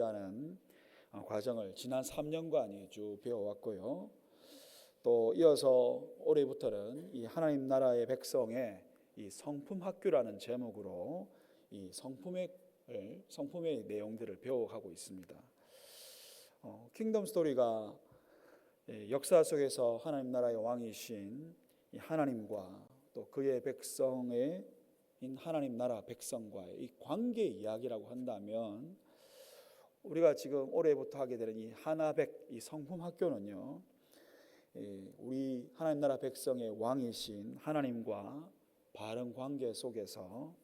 성품이라는 과정을 지난 3년간이 쭉 배워왔고요. 또 이어서 올해부터는 이 하나님 나라의 백성의 이 성품 학교라는 제목으로 이 성품의 내용들을 배워가고 있습니다. 킹덤 스토리가 역사 속에서 하나님 나라의 왕이신 이 하나님과 또 그의 백성의 하나님 나라 백성과의 이 관계 이야기라고 한다면, 우리가 지금 올해부터 하게 되는 이 하나백 이 성품 학교는요, 우리 하나님 나라 백성의 왕이신 하나님과 바른 관계 속에서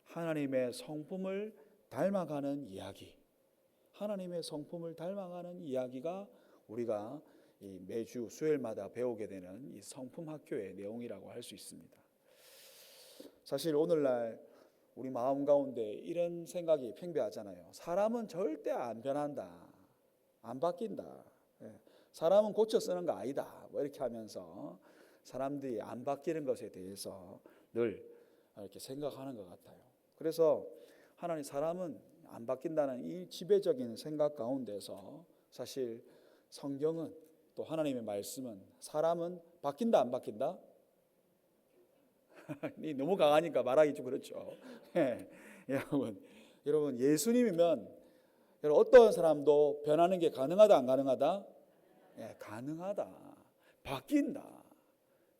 하나님의 성품을 닮아가는 이야기, 하나님의 성품을 닮아가는 이야기가 우리가 매주 수요일마다 배우게 되는 이 성품 학교의 내용이라고 할 수 있습니다. 사실 오늘날 우리 마음 가운데 이런 생각이 팽배하잖아요. 사람은 절대 안 변한다, 안 바뀐다, 사람은 고쳐 쓰는 거 아니다, 뭐 이렇게 하면서 사람들이 안 바뀌는 것에 대해서 늘 이렇게 생각하는 것 같아요. 그래서 하나님, 사람은 안 바뀐다는 이 지배적인 생각 가운데서 사실 성경은, 또 하나님의 말씀은 사람은 바뀐다 안 바뀐다? 너무 강하니까 말하기 좀 그렇죠. 여러분 예수님이면 어떤 사람도 변하는 게 가능하다 안 가능하다? 가능하다, 바뀐다.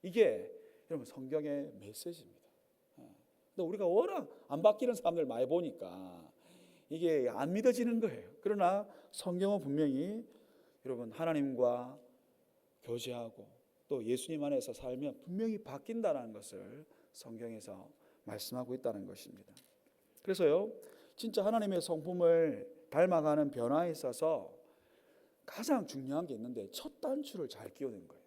이게 여러분 성경의 메시지입니다. 근데 우리가 워낙 안 바뀌는 사람들 많이 보니까 이게 안 믿어지는 거예요. 그러나 성경은 분명히 여러분 하나님과 교제하고 또 예수님 안에서 살면 분명히 바뀐다는 것을 성경에서 말씀하고 있다는 것입니다. 그래서요, 진짜 하나님의 성품을 닮아가는 변화에 있어서 가장 중요한 게 있는데, 첫 단추를 잘 끼우는 거예요.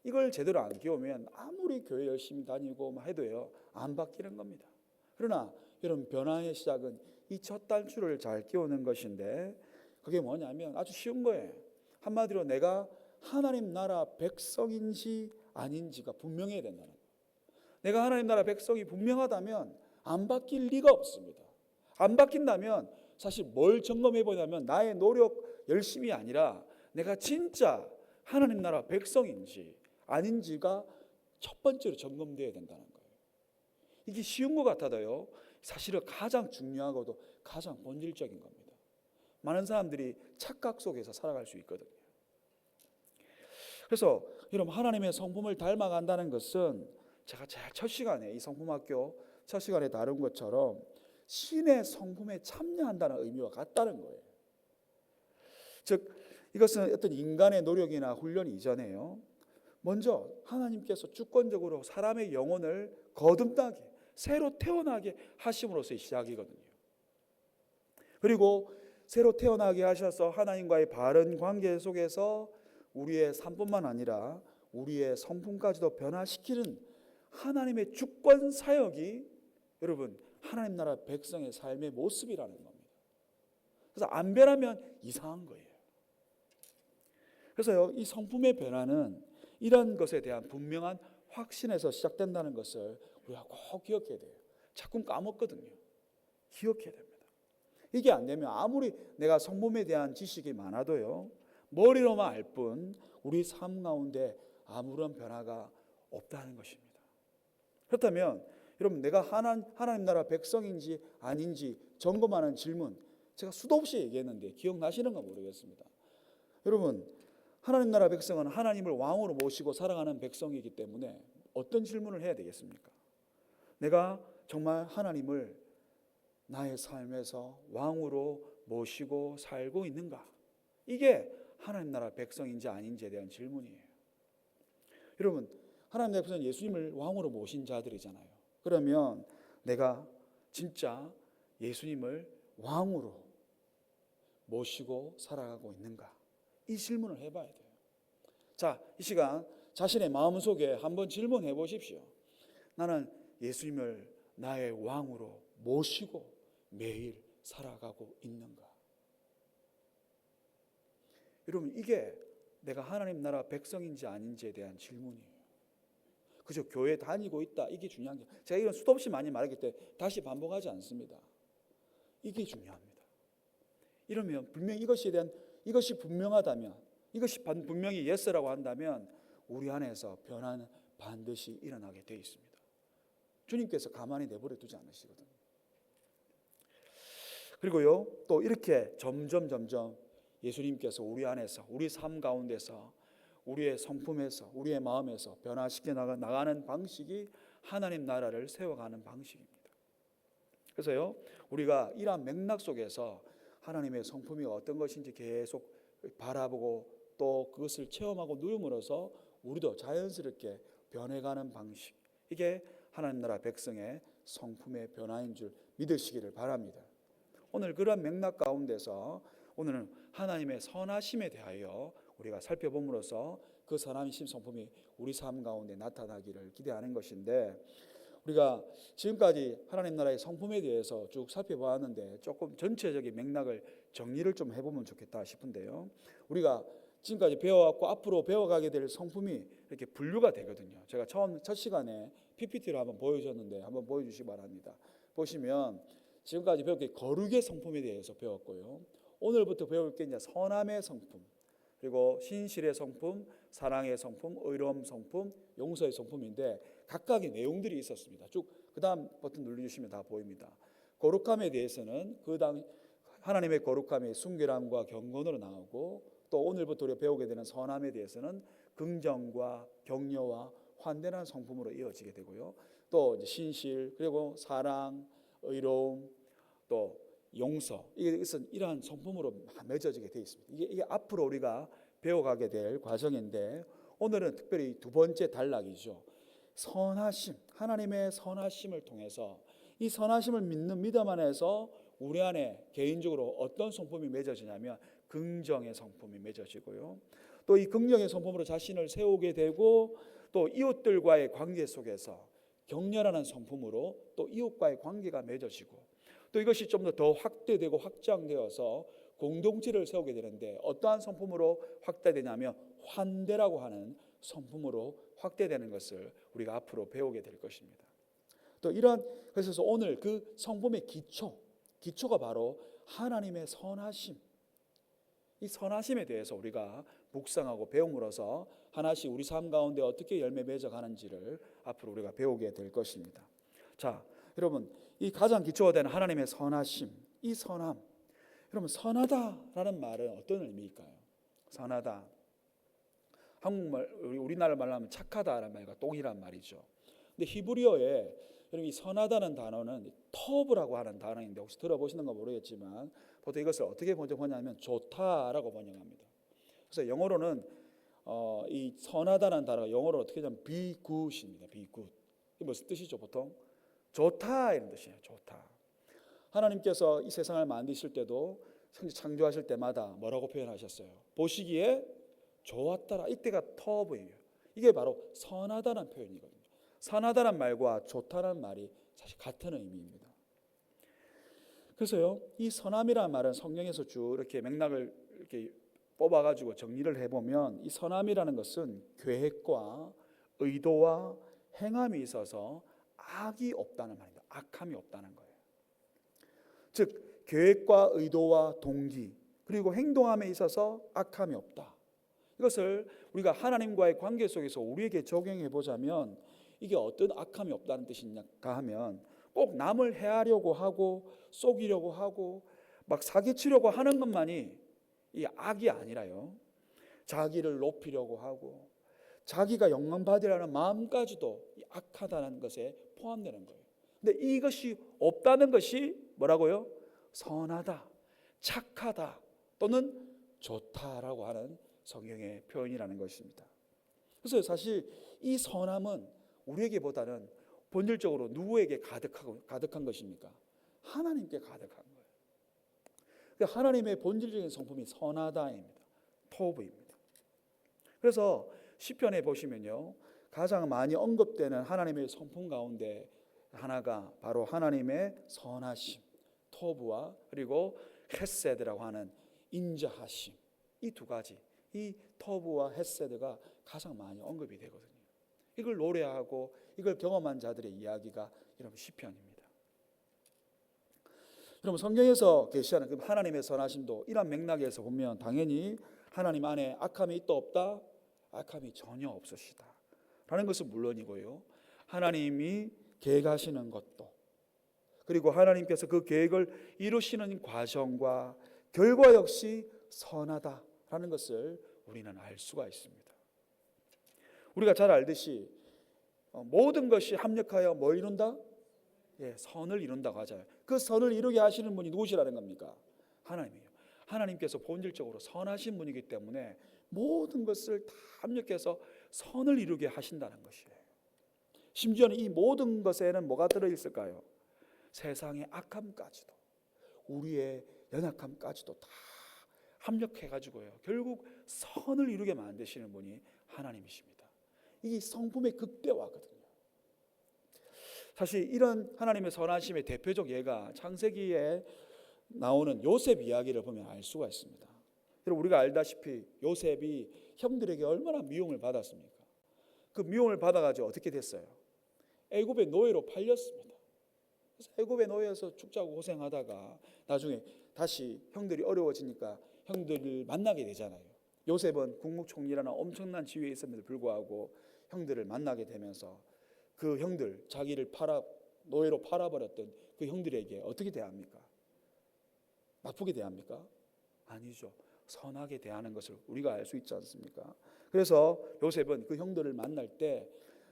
이걸 제대로 안 끼우면 아무리 교회 열심히 다니고 해도요, 안 바뀌는 겁니다. 그러나 여러분, 변화의 시작은 이 첫 단추를 잘 끼우는 것인데, 그게 뭐냐면 아주 쉬운 거예요. 한마디로 내가 하나님 나라 백성인지 아닌지가 분명해야 된다는 거예요. 내가 하나님 나라 백성이 분명하다면 안 바뀔 리가 없습니다. 안 바뀐다면 사실 뭘 점검해 보냐면 나의 노력, 열심이 아니라 내가 진짜 하나님 나라 백성인지 아닌지가 첫 번째로 점검되어야 된다는 거예요. 이게 쉬운 것 같아도요, 사실은 가장 중요하고도 가장 본질적인 겁니다. 많은 사람들이 착각 속에서 살아갈 수 있거든요. 그래서 여러분, 하나님의 성품을 닮아간다는 것은 제가 첫 시간에 이 성품학교 첫 시간에 다룬 것처럼 신의 성품에 참여한다는 의미와 같다는 거예요. 즉 이것은 어떤 인간의 노력이나 훈련이 이전에요, 먼저 하나님께서 주권적으로 사람의 영혼을 거듭나게, 새로 태어나게 하심으로서의 시작이거든요. 그리고 새로 태어나게 하셔서 하나님과의 바른 관계 속에서 우리의 삶뿐만 아니라 우리의 성품까지도 변화시키는 하나님의 주권 사역이 여러분 하나님 나라 백성의 삶의 모습이라는 겁니다. 그래서 안 변하면 이상한 거예요. 그래서 이 성품의 변화는 이런 것에 대한 분명한 확신에서 시작된다는 것을 우리가 꼭 기억해야 돼요. 자꾸 까먹거든요. 기억해야 됩니다. 이게 안 되면 아무리 내가 성품에 대한 지식이 많아도요, 머리로만 알 뿐 우리 삶 가운데 아무런 변화가 없다는 것입니다. 그렇다면 여러분, 내가 하나님 나라 백성인지 아닌지 점검하는 질문, 제가 수도 없이 얘기했는데 기억나시는가 모르겠습니다. 여러분, 하나님 나라 백성은 하나님을 왕으로 모시고 살아가는 백성이기 때문에 어떤 질문을 해야 되겠습니까? 내가 정말 하나님을 나의 삶에서 왕으로 모시고 살고 있는가? 이게 하나님 나라 백성인지 아닌지에 대한 질문이에요. 여러분, 하나님 나라 백성은 예수님을 왕으로 모신 자들이잖아요. 그러면 내가 진짜 예수님을 왕으로 모시고 살아가고 있는가? 이 질문을 해봐야 돼요. 자, 이 시간 자신의 마음속에 한번 질문해 보십시오. 나는 예수님을 나의 왕으로 모시고 매일 살아가고 있는가? 여러분, 이게 내가 하나님 나라 백성인지 아닌지에 대한 질문이에요. 그저 교회 다니고 있다, 이게 중요한 게, 제가 이건 수도 없이 많이 말하기 때문에 다시 반복하지 않습니다. 이게 중요합니다. 이러면 분명히 이것이 분명하다면, 이것이 분명히 예스라고 한다면 우리 안에서 변화는 반드시 일어나게 되어 있습니다. 주님께서 가만히 내버려 두지 않으시거든요. 그리고요, 또 이렇게 점점 예수님께서 우리 안에서, 우리 삶 가운데서, 우리의 성품에서, 우리의 마음에서 변화시켜 나가는 방식이 하나님 나라를 세워가는 방식입니다. 그래서요, 우리가 이러한 맥락 속에서 하나님의 성품이 어떤 것인지 계속 바라보고 또 그것을 체험하고 누림으로써 우리도 자연스럽게 변해가는 방식, 이게 하나님 나라 백성의 성품의 변화인 줄 믿으시기를 바랍니다. 오늘 그런 맥락 가운데서 오늘은 하나님의 선하심에 대하여 우리가 살펴봄으로써 그 선하심 성품이 우리 삶 가운데 나타나기를 기대하는 것인데, 우리가 지금까지 하나님 나라의 성품에 대해서 쭉 살펴보았는데 조금 전체적인 맥락을 정리를 좀 해보면 좋겠다 싶은데요, 우리가 지금까지 배워왔고 앞으로 배워가게 될 성품이 이렇게 분류가 되거든요. 제가 첫 시간에 PPT를 한번 보여줬는데 한번 보여주시기 바랍니다. 보시면 지금까지 배울 게 거룩의 성품에 대해서 배웠고요, 오늘부터 배울 게 이제 선함의 성품, 그리고 신실의 성품, 사랑의 성품, 의로움 성품, 용서의 성품인데 각각의 내용들이 있었습니다. 쭉 그 다음 버튼 눌러주시면 다 보입니다. 거룩함에 대해서는 하나님의 거룩함이 순결함과 경건으로 나오고, 또 오늘부터 우리가 배우게 되는 선함에 대해서는 긍정과 격려와 환대라는 성품으로 이어지게 되고요, 또 이제 신실, 그리고 사랑, 의로움, 또 용서, 이것은 이러한 성품으로 맺어지게 되어 있습니다. 이게 앞으로 우리가 배워가게 될 과정인데, 오늘은 특별히 두 번째 단락이죠. 선하심, 하나님의 선하심을 통해서 이 선하심을 믿는 믿음 안에서 우리 안에 개인적으로 어떤 성품이 맺어지냐면 긍정의 성품이 맺어지고요, 또 이 긍정의 성품으로 자신을 세우게 되고, 또 이웃들과의 관계 속에서 격려하는 성품으로 또 이웃과의 관계가 맺어지고, 또 이것이 좀 더 확대되고 확장되어서 공동체를 세우게 되는데 어떠한 성품으로 확대되냐면 환대라고 하는 성품으로 확대되는 것을 우리가 앞으로 배우게 될 것입니다. 또 그래서 오늘 그 성품의 기초가 바로 하나님의 선하심, 이 선하심에 대해서 우리가 묵상하고 배움으로써 하나씩 우리 삶 가운데 어떻게 열매 맺어가는지를 앞으로 우리가 배우게 될 것입니다. 자, 여러분, 이 가장 기초가 되는 하나님의 선하심, 이 선함, 여러분, 선하다라는 말은 어떤 의미일까요? 선하다, 한국말, 우리나라 말로 하면 착하다라는 말과 동일한 말이죠. 근데 히브리어에 여러분 이 선하다는 단어는 터브라고 하는 단어인데 혹시 들어보시는 거 모르겠지만 보통 이것을 어떻게 번역하냐면 좋다라고 번역합니다. 그래서 영어로는 이 선하다는 단어가 영어로 어떻게 하냐면 be good입니다. be good. 이게 무슨 뜻이죠? 보통 좋다 이런 뜻이에요. 좋다. 하나님께서 이 세상을 만드실 때도 창조하실 때마다 뭐라고 표현하셨어요? 보시기에 좋았더라. 이때가 터브예요. 이게 바로 선하다는 표현이거든요. 선하다는 말과 좋다는 말이 사실 같은 의미입니다. 그래서요, 이 선함이라는 말은 성경에서 쭉 이렇게 맥락을 이렇게 뽑아가지고 정리를 해보면 이 선함이라는 것은 계획과 의도와 행함이 있어서 악이 없다는 말입니다. 악함이 없다는 거예요. 즉 계획과 의도와 동기 그리고 행동함에 있어서 악함이 없다. 이것을 우리가 하나님과의 관계 속에서 우리에게 적용해 보자면 이게 어떤 악함이 없다는 뜻인가 하면 꼭 남을 해하려고 하고 속이려고 하고 막 사기치려고 하는 것만이 이 악이 아니라요, 자기를 높이려고 하고 자기가 영광받으려는 마음까지도 악하다는 것에 포함되는 거예요. 근데 이것이 없다는 것이 뭐라고요? 선하다, 착하다 또는 좋다라고 하는 성경의 표현이라는 것입니다. 그래서 사실 이 선함은 우리에게보다는 본질적으로 누구에게 가득한 것입니까? 하나님께 가득한 거예요. 그러니까 하나님의 본질적인 성품이 선하다입니다. 토브입니다. 그래서 시편에 보시면요, 가장 많이 언급되는 하나님의 성품 가운데 하나가 바로 하나님의 선하심, 토브와 그리고 헤세드라고 하는 인자하심, 이 두 가지, 이 토브와 헤세드가 가장 많이 언급이 되거든요. 이걸 노래하고 이걸 경험한 자들의 이야기가 이런 시편입니다. 여러분 성경에서 계시하는 그 하나님의 선하심도 이런 맥락에서 보면 당연히 하나님 안에 악함이 있다 없다? 악함이 전혀 없으시다 라는 것은 물론이고요, 하나님이 계획하시는 것도, 그리고 하나님께서 그 계획을 이루시는 과정과 결과 역시 선하다라는 것을 우리는 알 수가 있습니다. 우리가 잘 알듯이 모든 것이 합력하여 뭘 이룬다? 선을 이룬다고 하잖아요. 그 선을 이루게 하시는 분이 누구시라는 겁니까? 하나님이에요. 하나님께서 본질적으로 선하신 분이기 때문에 모든 것을 다 합력해서 선을 이루게 하신다는 것이에요. 심지어는 이 모든 것에는 뭐가 들어있을까요? 세상의 악함까지도, 우리의 연약함까지도 다 합력해가지고요, 결국 선을 이루게 만드시는 분이 하나님이십니다. 이게 성품의 극대화거든요. 사실 이런 하나님의 선하심의 대표적 예가 창세기에 나오는 요셉 이야기를 보면 알 수가 있습니다. 여러분 우리가 알다시피 요셉이 형들에게 얼마나 미움을 받았습니까? 그 미움을 받아가지고 어떻게 됐어요? 애굽의 노예로 팔렸습니다. 그래서 애굽의 노예에서 죽자고 고생하다가 나중에 다시 형들이 어려워지니까 형들을 만나게 되잖아요. 요셉은 국무총리라는 엄청난 지위에 있음에도 불구하고 형들을 만나게 되면서 그 형들, 자기를 노예로 팔아버렸던 그 형들에게 어떻게 대합니까? 나쁘게 대합니까? 아니죠. 선하게 대하는 것을 우리가 알 수 있지 않습니까? 그래서 요셉은 그 형들을 만날 때,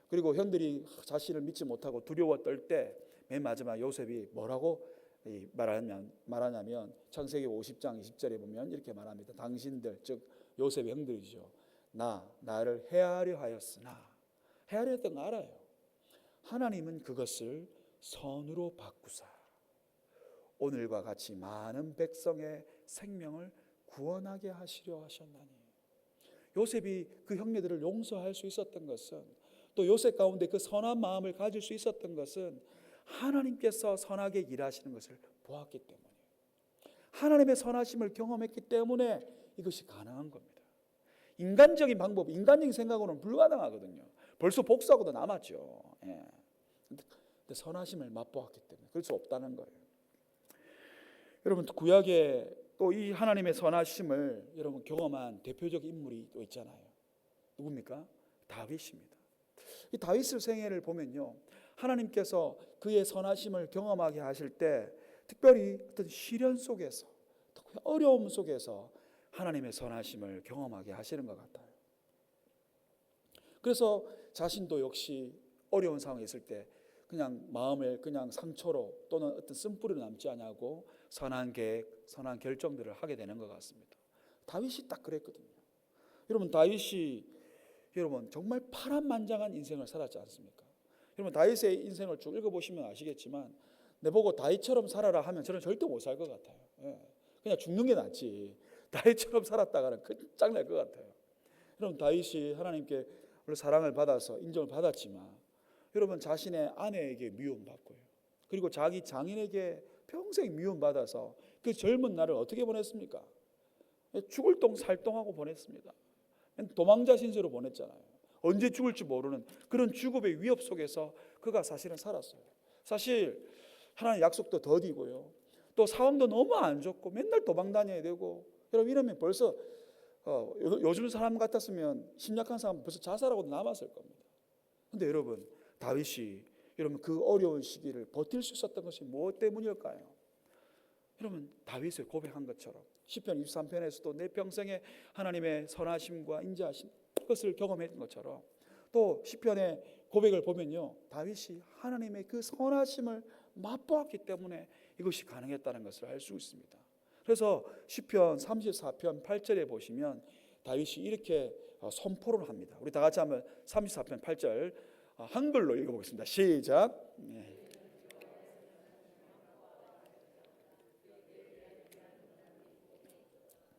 그리고 형들이 자신을 믿지 못하고 두려워 떨 때 맨 마지막 요셉이 뭐라고 말하냐면 창세기 50장 20절에 보면 이렇게 말합니다. 당신들, 즉 요셉의 형들이죠, 나를 해하려 하였으나, 해하려 했던 거 알아요. 하나님은 그것을 선으로 바꾸사 오늘과 같이 많은 백성의 생명을 구원하게 하시려 하셨나니. 요셉이 그 형제들을 용서할 수 있었던 것은, 또 요셉 가운데 그 선한 마음을 가질 수 있었던 것은 하나님께서 선하게 일하시는 것을 보았기 때문에, 하나님의 선하심을 경험했기 때문에 이것이 가능한 겁니다. 인간적인 방법, 인간적인 생각으로는 불가능하거든요. 벌써 복수하고도 남았죠. 근데 선하심을 맛보았기 때문에 그럴 수 없다는 거예요. 여러분 구약에 또 이 하나님의 선하심을 여러분 경험한 대표적 인물이 또 있잖아요. 누굽니까? 다윗입니다. 이 다윗의 생애를 보면요, 하나님께서 그의 선하심을 경험하게 하실 때 특별히 어떤 시련 속에서, 어려움 속에서 하나님의 선하심을 경험하게 하시는 것 같아요. 그래서 자신도 역시 어려운 상황에 있을 때 그냥 마음을 그냥 상처로 또는 어떤 쓴뿌리로 남지 않냐고 선한 계획, 선한 결정들을 하게 되는 것 같습니다. 다윗이 딱 그랬거든요. 여러분 다윗이 정말 파란만장한 인생을 살았지 않습니까? 여러분 다윗의 인생을 쭉 읽어보시면 아시겠지만, 내보고 다윗처럼 살아라 하면 저는 절대 못 살 것 같아요. 그냥 죽는 게 낫지 다윗처럼 살았다가는 끝장날 것 같아요. 여러분 다윗이 하나님께 사랑을 받아서 인정을 받았지만, 여러분 자신의 아내에게 미움받고요, 그리고 자기 장인에게 평생 미움받아서 그 젊은 날을 어떻게 보냈습니까? 죽을 똥 살똥하고 보냈습니다. 도망자 신세로 보냈잖아요. 언제 죽을지 모르는 그런 죽음의 위협 속에서 그가 사실은 살았어요. 사실 하나님 약속도 더디고요, 또 상황도 너무 안 좋고 맨날 도망 다녀야 되고, 여러분 이러면 벌써 요즘 사람 같았으면 심약한 사람은 벌써 자살하고도 남았을 겁니다. 그런데 여러분 다윗이 그 어려운 시기를 버틸 수 있었던 것이 무엇 때문일까요? 여러분 다윗을 고백한 것처럼 시편 23편에서도 내 평생에 하나님의 선하심과 인자하심 것을 경험했던 것처럼, 또 시편의 고백을 보면요, 다윗이 하나님의 그 선하심을 맛보았기 때문에 이것이 가능했다는 것을 알 수 있습니다. 그래서 시편 34편 8절에 보시면 다윗이 이렇게 선포를 합니다. 우리 다 같이 한번 34편 8절 한글로 읽어보겠습니다. 시작.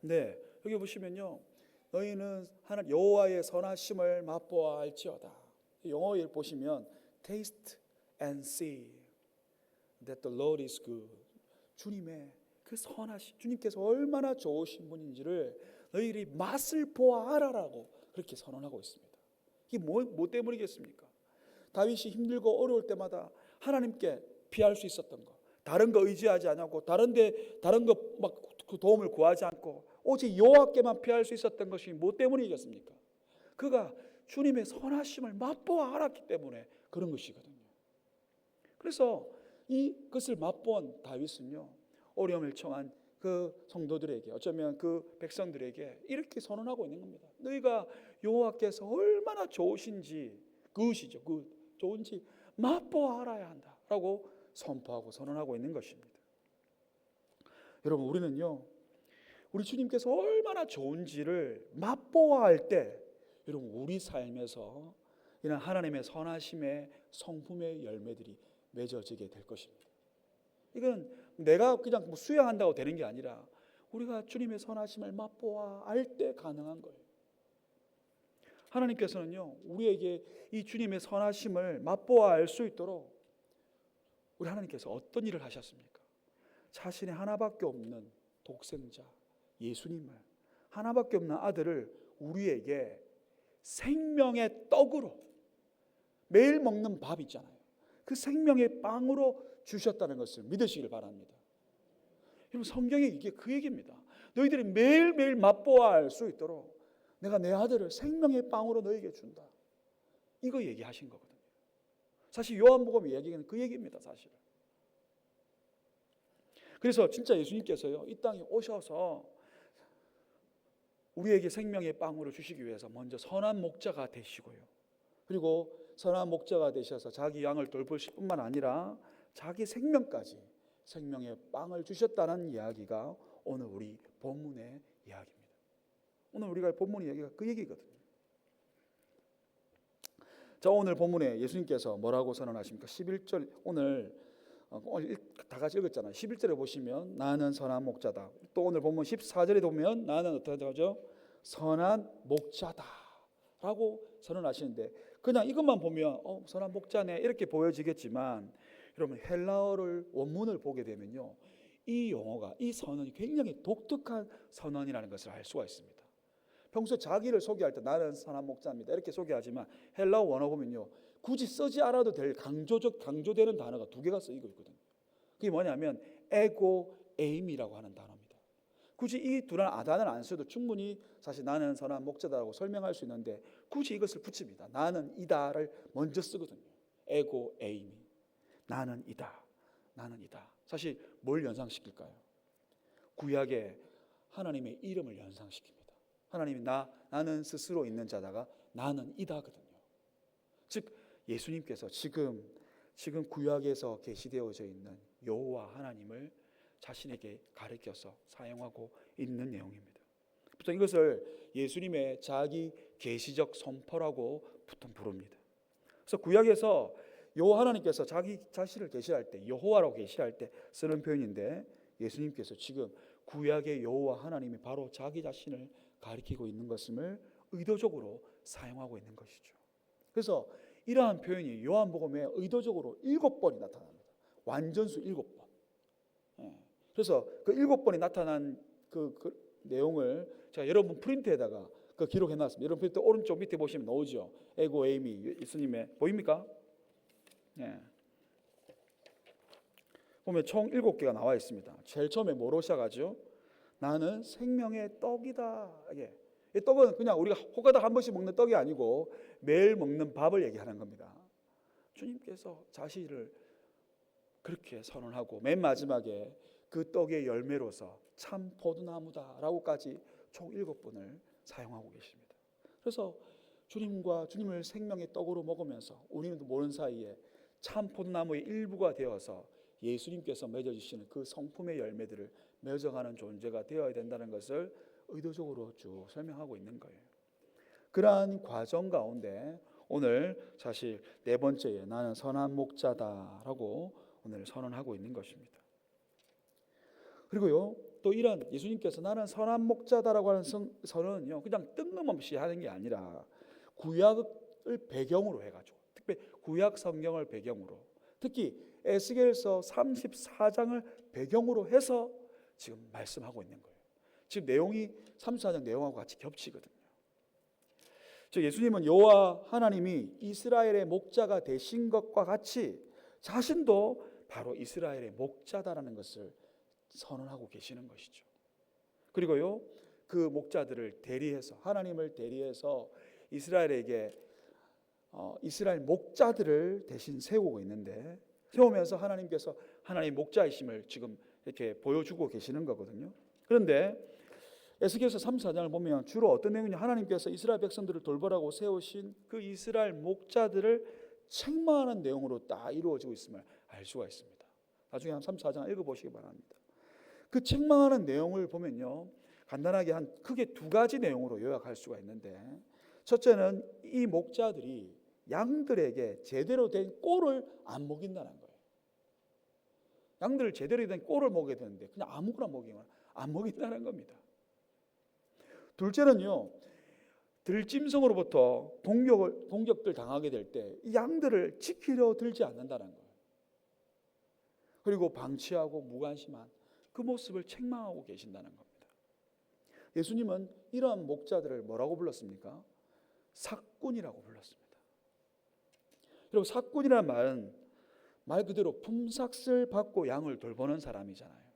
네, 여기 보시면요, 너희는 하나님 여호와의 선하심을 맛보아 알지어다. 영어에 보시면 taste and see that the Lord is good. 주님의 그 선하심, 주님께서 얼마나 좋으신 분인지를 너희들이 맛을 보아 알아라고 그렇게 선언하고 있습니다. 이게 뭐 때문이겠습니까? 다윗이 힘들고 어려울 때마다 하나님께 피할 수 있었던 것, 다른 거 의지하지 않고 다른 거 막 그 도움을 구하지 않고 오직 여호와께만 피할 수 있었던 것이 뭐 때문이겠습니까? 그가 주님의 선하심을 맛보아 알았기 때문에 그런 것이거든요. 그래서 이것을 맛본 다윗은요, 어려움을 처한 그 성도들에게, 어쩌면 그 백성들에게 이렇게 선언하고 있는 겁니다. 너희가 여호와께서 얼마나 좋으신지, 그것이죠, 그 좋은지 맛보아 알아야 한다라고 선포하고 선언하고 있는 것입니다. 여러분, 우리는요, 우리 주님께서 얼마나 좋은지를 맛보아 할 때, 여러분, 우리 삶에서 이런 하나님의 선하심의 성품의 열매들이 맺어지게 될 것입니다. 이건 내가 그냥 뭐 수양한다고 되는 게 아니라 우리가 주님의 선하심을 맛보아 알 때 가능한 거예요. 하나님께서는요, 우리에게 이 주님의 선하심을 맛보아 알 수 있도록 우리 하나님께서 어떤 일을 하셨습니까? 자신의 하나밖에 없는 독생자 예수님을, 하나밖에 없는 아들을 우리에게 생명의 떡으로, 매일 먹는 밥 있잖아요, 그 생명의 빵으로 주셨다는 것을 믿으시길 바랍니다. 여러분, 성경에 이게 그 얘기입니다. 너희들이 매일매일 맛보아 알 수 있도록 내가 내 아들을 생명의 빵으로 너희에게 준다, 이거 얘기하신 거거든요. 사실 요한복음 얘기는 그 얘기입니다, 사실. 그래서 진짜 예수님께서요, 이 땅에 오셔서 우리에게 생명의 빵으로 주시기 위해서 먼저 선한 목자가 되시고요, 그리고 선한 목자가 되셔서 자기 양을 돌보실 뿐만 아니라 자기 생명까지, 생명의 빵을 주셨다는 이야기가 오늘 우리 본문의 이야기입니다. 오늘 우리가 본문 이야기가 그 얘기거든요. 자, 오늘 본문에 예수님께서 뭐라고 선언하십니까? 11절, 오늘 다 같이 읽었잖아요. 11절에 보시면 나는 선한 목자다. 또 오늘 본문 14절에 보면 나는 어떻게 하죠? 선한 목자다 라고 선언하시는데, 그냥 이것만 보면 선한 목자네 이렇게 보여지겠지만, 여러분, 헬라어를 원문을 보게 되면요, 이 용어가, 이 선언이 굉장히 독특한 선언이라는 것을 알 수가 있습니다. 평소 자기를 소개할 때 나는 선한 목자입니다 이렇게 소개하지만, 헬라어 원어 보면요, 굳이 쓰지 않아도 될 강조되는 단어가 두 개가 쓰이고 있거든요. 그게 뭐냐면 에고 에임이라고 하는 단어입니다. 굳이 이 두 단어를 안 써도 충분히 사실 나는 선한 목자다라고 설명할 수 있는데, 굳이 이것을 붙입니다. 나는 이다를 먼저 쓰거든요. 에고 에임이, 나는 이다, 나는 이다. 사실 뭘 연상시킬까요? 구약의 하나님의 이름을 연상시킵니다. 하나님이 나는 스스로 있는 자다가 나는 이다거든요. 즉 예수님께서 지금 구약에서 계시되어져 있는 여호와 하나님을 자신에게 가르쳐서 사용하고 있는 내용입니다. 보통 이것을 예수님의 자기 계시적 선포라고 보통 부릅니다. 그래서 구약에서 여호와 하나님께서 자기 자신을 계시할 때, 여호와라고 계시할 때 쓰는 표현인데, 예수님께서 지금 구약의 여호와 하나님이 바로 자기 자신을 가리키고 있는 것을 의도적으로 사용하고 있는 것이죠. 그래서 이러한 표현이 요한복음에 의도적으로 7번이 나타납니다. 완전수 7번. 그래서 그 7번이 나타난 그 내용을 제가 여러분 프린트에다가 기록해 놨습니다. 여러분 프린트 오른쪽 밑에 보시면 나오죠. 에고 에이미 예수님의, 보입니까? 네. 보면 총 7개가 나와 있습니다. 제일 처음에 뭐로 시작하죠? 나는 생명의 떡이다. 이 떡은 그냥 우리가 호가닥 한 번씩 먹는 떡이 아니고 매일 먹는 밥을 얘기하는 겁니다. 주님께서 자신을 그렇게 선언하고, 맨 마지막에 그 떡의 열매로서 참 포도나무다라고까지 총 7번을 사용하고 계십니다. 그래서 주님을 생명의 떡으로 먹으면서 우리는 모르는 사이에 참 포도나무의 일부가 되어서 예수님께서 맺어주시는 그 성품의 열매들을 맺어가는 존재가 되어야 된다는 것을 의도적으로 쭉 설명하고 있는 거예요. 그러한 과정 가운데 오늘 사실 네 번째에 나는 선한 목자다라고 오늘 선언하고 있는 것입니다. 그리고요, 또 이런 예수님께서 나는 선한 목자다라고 하는 선언은요, 그냥 뜬금없이 하는 게 아니라 구약을 배경으로 해가지고, 특히 구약 성경을 배경으로, 특히 에스겔서 34장을 배경으로 해서 지금 말씀하고 있는 거예요. 지금 내용이 34장 내용하고 같이 겹치거든요. 즉 예수님은 여호와 하나님이 이스라엘의 목자가 되신 것과 같이 자신도 바로 이스라엘의 목자다라는 것을 선언하고 계시는 것이죠. 그리고요, 그 목자들을 대리해서, 하나님을 대리해서 이스라엘에게 이스라엘 목자들을 대신 세우고 있는데, 세우면서 하나님께서 하나님 목자이심을 지금 이렇게 보여주고 계시는 거거든요. 그런데 에스겔서 3~4장을 보면 주로 어떤 내용이냐, 하나님께서 이스라엘 백성들을 돌보라고 세우신 그 이스라엘 목자들을 책망하는 내용으로 딱 이루어지고 있음을 알 수가 있습니다. 나중에 한 3~4장 읽어보시기 바랍니다. 그 책망하는 내용을 보면요, 간단하게 크게 두 가지 내용으로 요약할 수가 있는데, 첫째는 이 목자들이 양들에게 제대로 된 꼴을 안 먹인다는 거예요. 양들을 제대로 된 꼴을 먹여야 되는데 그냥 아무거나 먹이거나 안 먹인다는 겁니다. 둘째는요, 들짐승으로부터 공격들 당하게 될 때 이 양들을 지키려 들지 않는다는 거예요. 그리고 방치하고 무관심한 그 모습을 책망하고 계신다는 겁니다. 예수님은 이러한 목자들을 뭐라고 불렀습니까? 삭군이라고 불렀습니다. 여러분, 삭군이라는 말은 말 그대로 품삯을 받고 양을 돌보는 사람이잖아요.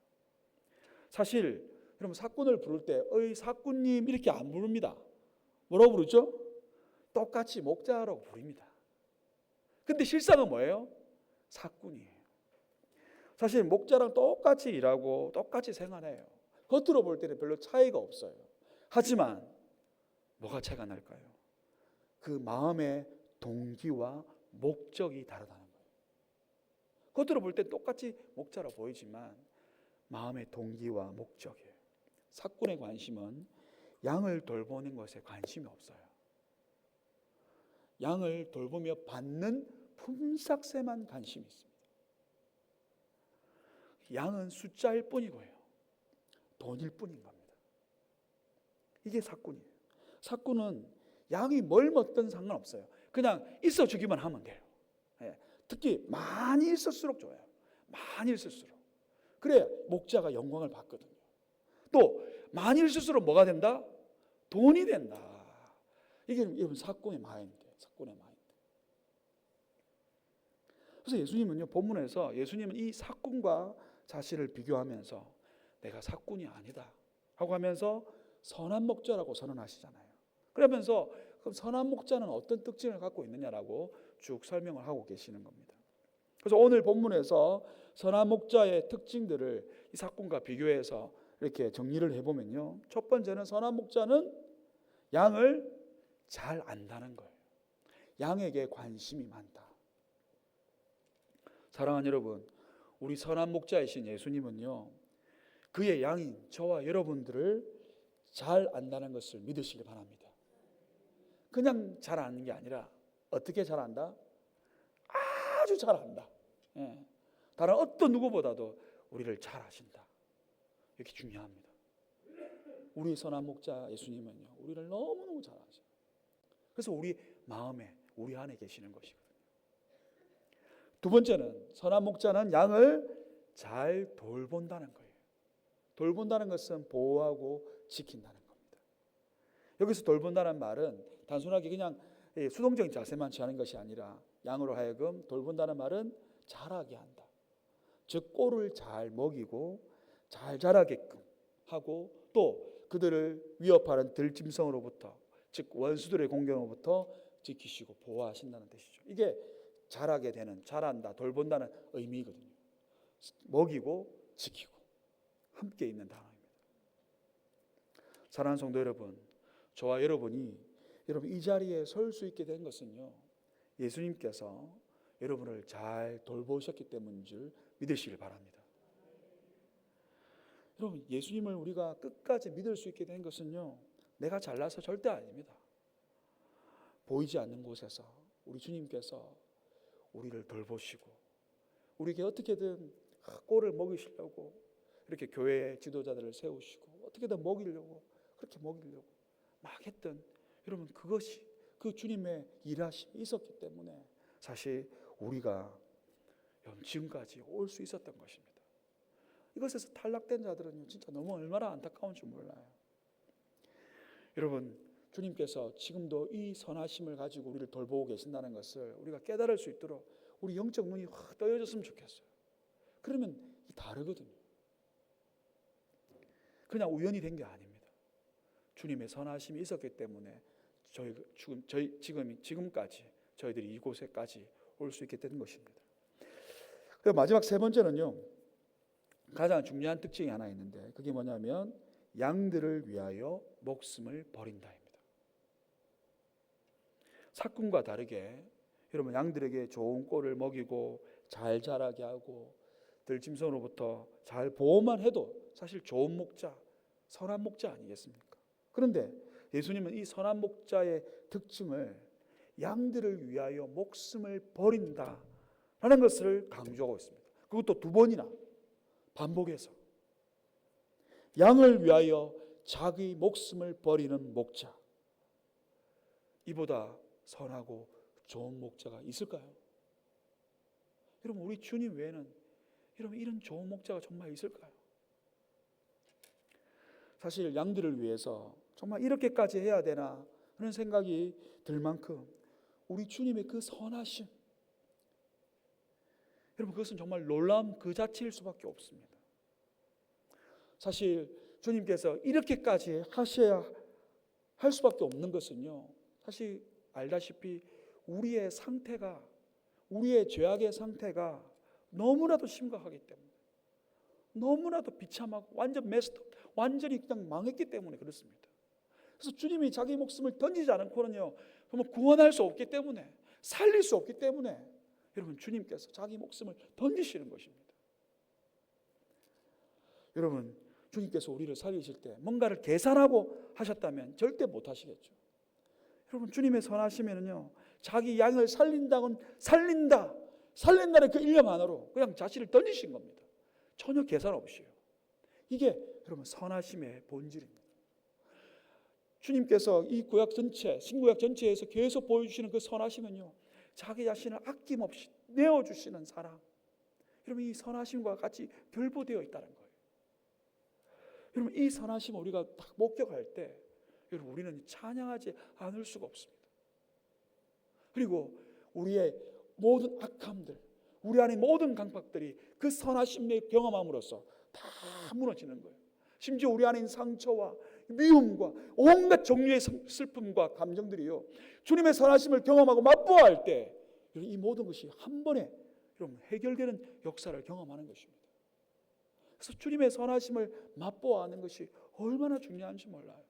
사실 여러분, 삭군을 부를 때 어이 삭군님 이렇게 안 부릅니다. 뭐라고 부르죠? 똑같이 목자라고 부릅니다. 근데 실상은 뭐예요? 삭군이에요. 사실 목자랑 똑같이 일하고 똑같이 생활해요. 겉으로 볼 때는 별로 차이가 없어요. 하지만 뭐가 차이가 날까요? 그 마음의 동기와 목적이 다르다는 거예요. 겉으로 볼 때 똑같이 목자라 보이지만 마음의 동기와 목적이에요. 삭군의 관심은 양을 돌보는 것에 관심이 없어요. 양을 돌보며 받는 품삯에만 관심이 있습니다. 양은 숫자일 뿐이고요, 돈일 뿐인 겁니다. 이게 삭군이에요. 삭군은 양이 뭘 먹든 상관없어요. 그냥 있어주기만 하면 돼요. 특히 많이 있을수록 좋아요. 많이 있을수록. 그래야 목자가 영광을 받거든요. 또 많이 있을수록 뭐가 된다? 돈이 된다. 이게 여러분 삭군의 마인드. 삭군의 마인드. 그래서 예수님은요, 본문에서 예수님은 이 삭군과 자신을 비교하면서 내가 삭군이 아니다 하고 하면서 선한 목자라고 선언하시잖아요. 그러면서 그럼 선한 목자는 어떤 특징을 갖고 있느냐라고 쭉 설명을 하고 계시는 겁니다. 그래서 오늘 본문에서 선한 목자의 특징들을 이 삭군과 비교해서 이렇게 정리를 해보면요, 첫 번째는 선한 목자는 양을 잘 안다는 거예요. 양에게 관심이 많다. 사랑하는 여러분, 우리 선한 목자이신 예수님은요, 그의 양인 저와 여러분들을 잘 안다는 것을 믿으시기 바랍니다. 그냥 잘 아는 게 아니라 어떻게 잘 안다? 아주 잘 안다. 다른 어떤 누구보다도 우리를 잘 아신다. 이렇게 중요합니다. 우리 선한 목자 예수님은요, 우리를 너무너무 잘 아셔요. 그래서 우리 마음에, 우리 안에 계시는 것이거든요. 두 번째는 선한 목자는 양을 잘 돌본다는 거예요. 돌본다는 것은 보호하고 지킨다는 겁니다. 여기서 돌본다는 말은 단순하게 그냥 수동적인 자세만 취하는 것이 아니라 양으로 하여금 돌본다는 말은 자라게 한다. 즉 꼴을 잘 먹이고 잘 자라게끔 하고 또 그들을 위협하는 들짐승으로부터, 즉 원수들의 공격으로부터 지키시고 보호하신다는 뜻이죠. 이게 자라게 되는, 자란다, 돌본다는 의미거든요. 먹이고 지키고 함께 있는 단어입니다. 사랑하는 성도 여러분, 저와 여러분이 이 자리에 설 수 있게 된 것은요, 예수님께서 여러분을 잘 돌보셨기 때문인 줄 믿으시길 바랍니다. 여러분, 예수님을 우리가 끝까지 믿을 수 있게 된 것은요, 내가 잘나서 절대 아닙니다. 보이지 않는 곳에서 우리 주님께서 우리를 돌보시고 우리에게 어떻게든 꼴을 먹이시려고 이렇게 교회의 지도자들을 세우시고 어떻게든 먹이려고, 그렇게 먹이려고 막 했던, 여러분 그것이 그 주님의 일하심이 있었기 때문에 사실 우리가 지금까지 올 수 있었던 것입니다. 이것에서 탈락된 자들은요, 진짜 너무 얼마나 안타까운 줄 몰라요. 여러분, 주님께서 지금도 이 선하심을 가지고 우리를 돌보고 계신다는 것을 우리가 깨달을 수 있도록 우리 영적 눈이 확 떠여졌으면 좋겠어요. 그러면 다르거든요. 그냥 우연히 된 게 아닙니다. 주님의 선하심이 있었기 때문에 지금까지 저희들이 이곳에까지 올 수 있게 된 것입니다. 그리고 마지막 세 번째는요, 가장 중요한 특징이 하나 있는데 그게 뭐냐면 양들을 위하여 목숨을 버린다입니다. 삭군과 다르게 여러분, 양들에게 좋은 꼴을 먹이고 잘 자라게 하고 들짐승으로부터 잘 보호만 해도 사실 좋은 목자, 선한 목자 아니겠습니까? 그런데 예수님은 이 선한 목자의 특징을 양들을 위하여 목숨을 버린다라는 것을 강조하고 있습니다. 그것도 두 번이나 반복해서 양을 위하여 자기 목숨을 버리는 목자, 이보다 선하고 좋은 목자가 있을까요? 여러분, 우리 주님 외에는 여러분 이런 좋은 목자가 정말 있을까요? 사실 양들을 위해서 정말 이렇게까지 해야 되나 하는 생각이 들 만큼 우리 주님의 그 선하심, 여러분 그것은 정말 놀라움 그 자체일 수밖에 없습니다. 사실 주님께서 이렇게까지 하셔야 할 수밖에 없는 것은요, 사실 알다시피 우리의 상태가, 우리의 죄악의 상태가 너무나도 심각하기 때문에, 너무나도 비참하고 완전 메스업, 완전히 그냥 망했기 때문에 그렇습니다. 그래서 주님이 자기 목숨을 던지지 않고는요, 그러면 구원할 수 없기 때문에, 살릴 수 없기 때문에 여러분 주님께서 자기 목숨을 던지시는 것입니다. 여러분, 주님께서 우리를 살리실 때 뭔가를 계산하고 하셨다면 절대 못 하시겠죠. 여러분, 주님의 선하심에는요, 자기 양을 살린다는 그 일념만으로 그냥 자신을 던지신 겁니다. 전혀 계산 없이요. 이게 여러분 선하심의 본질입니다. 주님께서 이 구약 전체, 신구약 전체에서 계속 보여주시는 그 선하심은요, 자기 자신을 아낌없이 내어주시는 사랑, 여러분 이 선하심과 같이 결부되어 있다는 거예요. 여러분, 이 선하심을 우리가 딱 목격할 때 여러분 우리는 찬양하지 않을 수가 없습니다. 그리고 우리의 모든 악함들, 우리 안에 모든 강박들이 그 선하심을 경험함으로써 다 무너지는 거예요. 심지어 우리 안에 있는 상처와 미움과 온갖 종류의 슬픔과 감정들이요, 주님의 선하심을 경험하고 맛보아할 때 이 모든 것이 한 번에 여러분 해결되는 역사를 경험하는 것입니다. 그래서 주님의 선하심을 맛보아하는 것이 얼마나 중요한지 몰라요.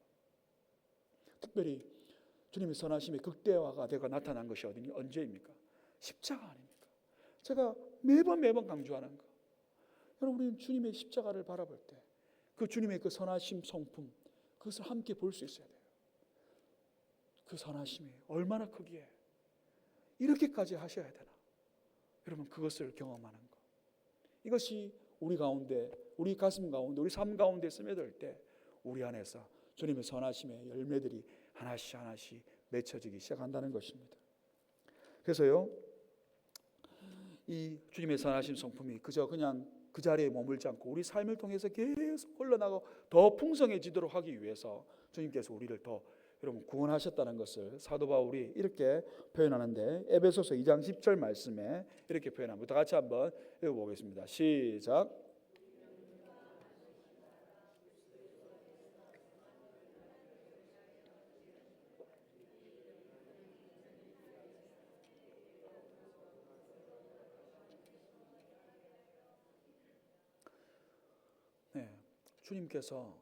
특별히 주님의 선하심이 극대화가 되고 나타난 것이 언제입니까? 십자가 아닙니까? 제가 매번 강조하는 거, 여러분 우리는 주님의 십자가를 바라볼 때 그 주님의 그 선하심 성품, 그것을 함께 볼 수 있어야 돼요. 그 선하심이 얼마나 크기에 이렇게까지 하셔야 되나, 여러분 그것을 경험하는 것, 이것이 우리 가운데, 우리 가슴 가운데, 우리 삶 가운데 스며들 때 우리 안에서 주님의 선하심의 열매들이 하나씩 맺혀지기 시작한다는 것입니다. 그래서요, 이 주님의 선하심 성품이 그저 그냥 그 자리에 머물지 않고 우리 삶을 통해서 계속 흘러나가고 더 풍성해지도록 하기 위해서 주님께서 우리를 더 여러분 구원하셨다는 것을 사도 바울이 이렇게 표현하는데, 에베소서 2장 10절 말씀에 이렇게 표현합니다. 같이 한번 읽어보겠습니다. 시작. 네, 주님께서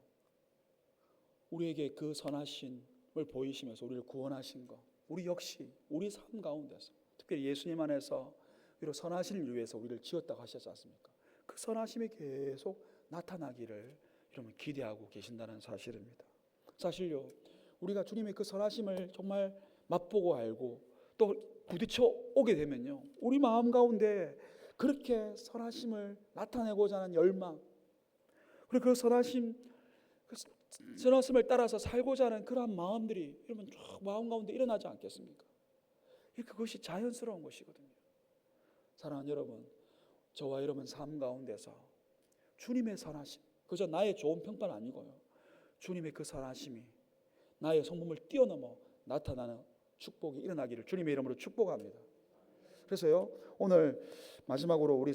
우리에게 그 선하심을 보이시면서 우리를 구원하신 것, 우리 역시 우리 삶 가운데서 특별히 예수님 안에서 우리를 선하신 일 위해서 우리를 지었다고 하셨지 않습니까? 그 선하심이 계속 나타나기를 여러분 기대하고 계신다는 사실입니다. 사실요, 우리가 주님의 그 선하심을 정말 맛보고 알고 또 부딪혀 오게 되면요, 우리 마음 가운데 그렇게 선하심을 나타내고자 하는 열망, 그리고 그 선하심을 따라서 살고자 하는 그러한 마음들이 여러분 쭉 마음 가운데 일어나지 않겠습니까? 그것이 자연스러운 것이거든요. 사랑하는 여러분, 저와 여러분 삶 가운데서 주님의 선하심, 그저 나의 좋은 평판 아니고요, 주님의 그 선하심이 나의 성품을 뛰어넘어 나타나는 축복이 일어나기를 주님의 이름으로 축복합니다. 그래서요 오늘 마지막으로 우리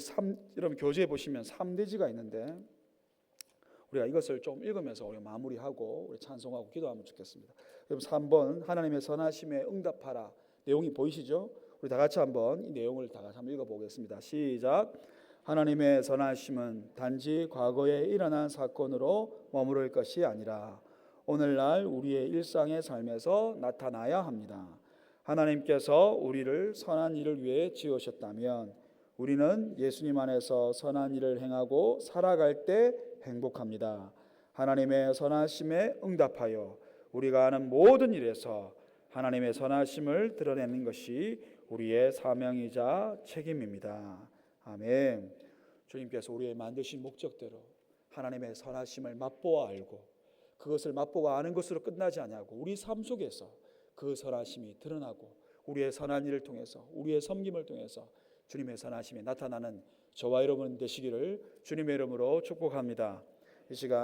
여러분 교재에 보시면 3대지가 있는데 우리가 이것을 좀 읽으면서 우리 마무리하고 우리 찬송하고 기도하면 좋겠습니다. 여러분 3번 하나님의 선하심에 응답하라 내용이 보이시죠? 우리 다 같이 한번 이 내용을 다 같이 한번 읽어보겠습니다. 시작. 하나님의 선하심은 단지 과거에 일어난 사건으로 머무를 것이 아니라 오늘날 우리의 일상의 삶에서 나타나야 합니다. 하나님께서 우리를 선한 일을 위해 지으셨다면 우리는 예수님 안에서 선한 일을 행하고 살아갈 때 행복합니다. 하나님의 선하심에 응답하여 우리가 하는 모든 일에서 하나님의 선하심을 드러내는 것이 우리의 사명이자 책임입니다. 아멘. 주님께서 우리의 만드신 목적대로 하나님의 선하심을 맛보아 알고 그것을 맛보고 아는 것으로 끝나지 아니하고 우리 삶 속에서 그 선하심이 드러나고 우리의 선한 일을 통해서 우리의 섬김을 통해서 주님의 선하심이 나타나는 저와 여러분 되시기를 주님의 이름으로 축복합니다. 이 시간